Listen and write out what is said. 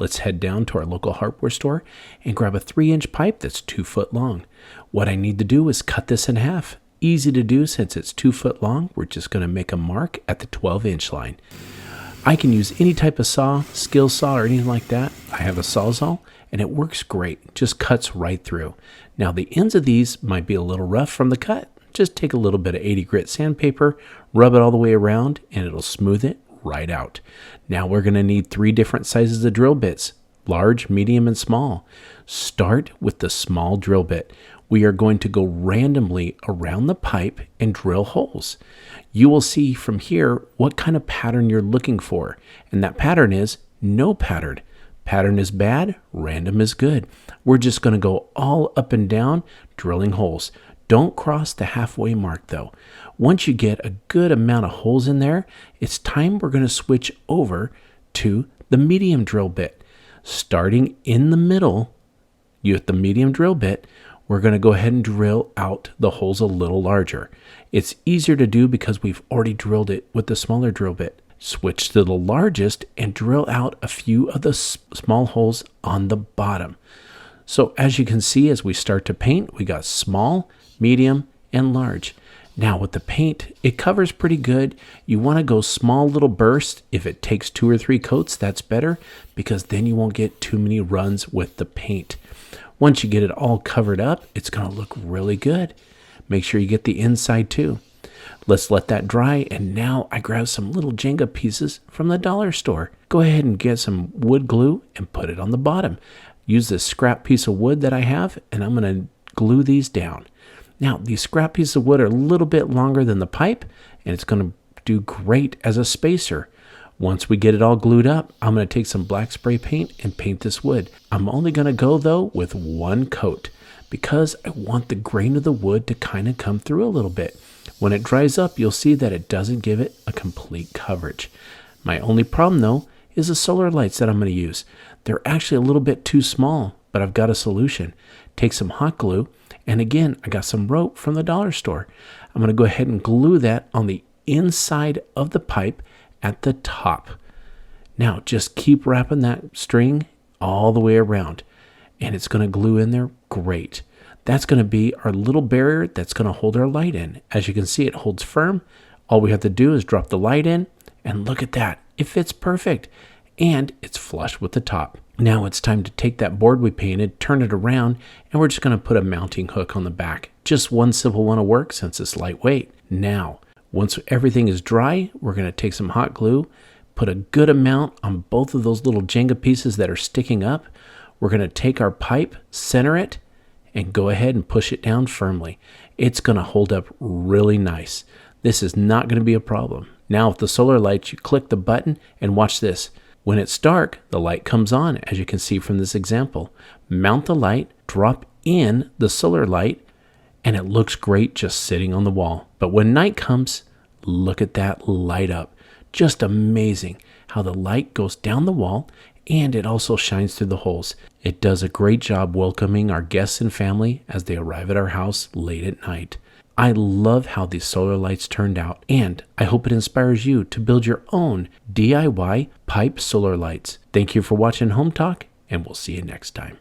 let's head down to our local hardware store and grab a 3-inch pipe that's 2 foot long. What I need to do is cut this in half. Easy to do since it's 2 foot long. We're just going to make a mark at the 12-inch line. I can use any type of saw, skill saw or anything like that. I have a Sawzall and it works great. Just cuts right through. Now the ends of these might be a little rough from the cut. Just take a little bit of 80 grit sandpaper, rub it all the way around, and it'll smooth it right out. Now we're going to need 3 different sizes of drill bits, large, medium, and small. Start with the small drill bit. We are going to go randomly around the pipe and drill holes. You will see from here what kind of pattern you're looking for. And that pattern is no pattern. Pattern is bad, random is good. We're just going to go all up and down drilling holes. Don't cross the halfway mark though. Once you get a good amount of holes in there, it's time we're going to switch over to the medium drill bit. Starting in the middle, with the medium drill bit, we're going to go ahead and drill out the holes a little larger. It's easier to do because we've already drilled it with the smaller drill bit. Switch to the largest and drill out a few of the small holes on the bottom. So as you can see, as we start to paint, we got small, medium, and large. Now with the paint, it covers pretty good. You want to go small little bursts. If it takes 2 or 3 coats, that's better because then you won't get too many runs with the paint. Once you get it all covered up, it's going to look really good. Make sure you get the inside too. Let's let that dry, and now I grab some little Jenga pieces from the dollar store. Go ahead and get some wood glue and put it on the bottom. Use this scrap piece of wood that I have, and I'm going to glue these down. Now, these scrap pieces of wood are a little bit longer than the pipe, and it's going to do great as a spacer. Once we get it all glued up, I'm going to take some black spray paint and paint this wood. I'm only going to go, though, with 1 coat because I want the grain of the wood to kind of come through a little bit. When it dries up, you'll see that it doesn't give it a complete coverage. My only problem, though, is the solar lights that I'm going to use. They're actually a little bit too small, but I've got a solution. Take some hot glue, and again, I got some rope from the dollar store. I'm going to go ahead and glue that on the inside of the pipe at the top. Now, just keep wrapping that string all the way around, and it's going to glue in there great. That's going to be our little barrier that's going to hold our light in. As you can see, it holds firm. All we have to do is drop the light in, and look at that. It fits perfect, and it's flush with the top. Now it's time to take that board we painted, turn it around, and we're just going to put a mounting hook on the back. Just one simple one will work since it's lightweight. Now, once everything is dry, we're going to take some hot glue, put a good amount on both of those little Jenga pieces that are sticking up. We're going to take our pipe, center it, and go ahead and push it down firmly. It's going to hold up really nice. This is not going to be a problem. Now with the solar lights, you click the button and watch this. When it's dark, the light comes on, as you can see from this example. Mount the light, drop in the solar light, and it looks great just sitting on the wall. But when night comes, look at that light up. Just amazing how the light goes down the wall and it also shines through the holes. It does a great job welcoming our guests and family as they arrive at our house late at night. I love how these solar lights turned out, and I hope it inspires you to build your own DIY pipe solar lights. Thank you for watching Home Talk, and we'll see you next time.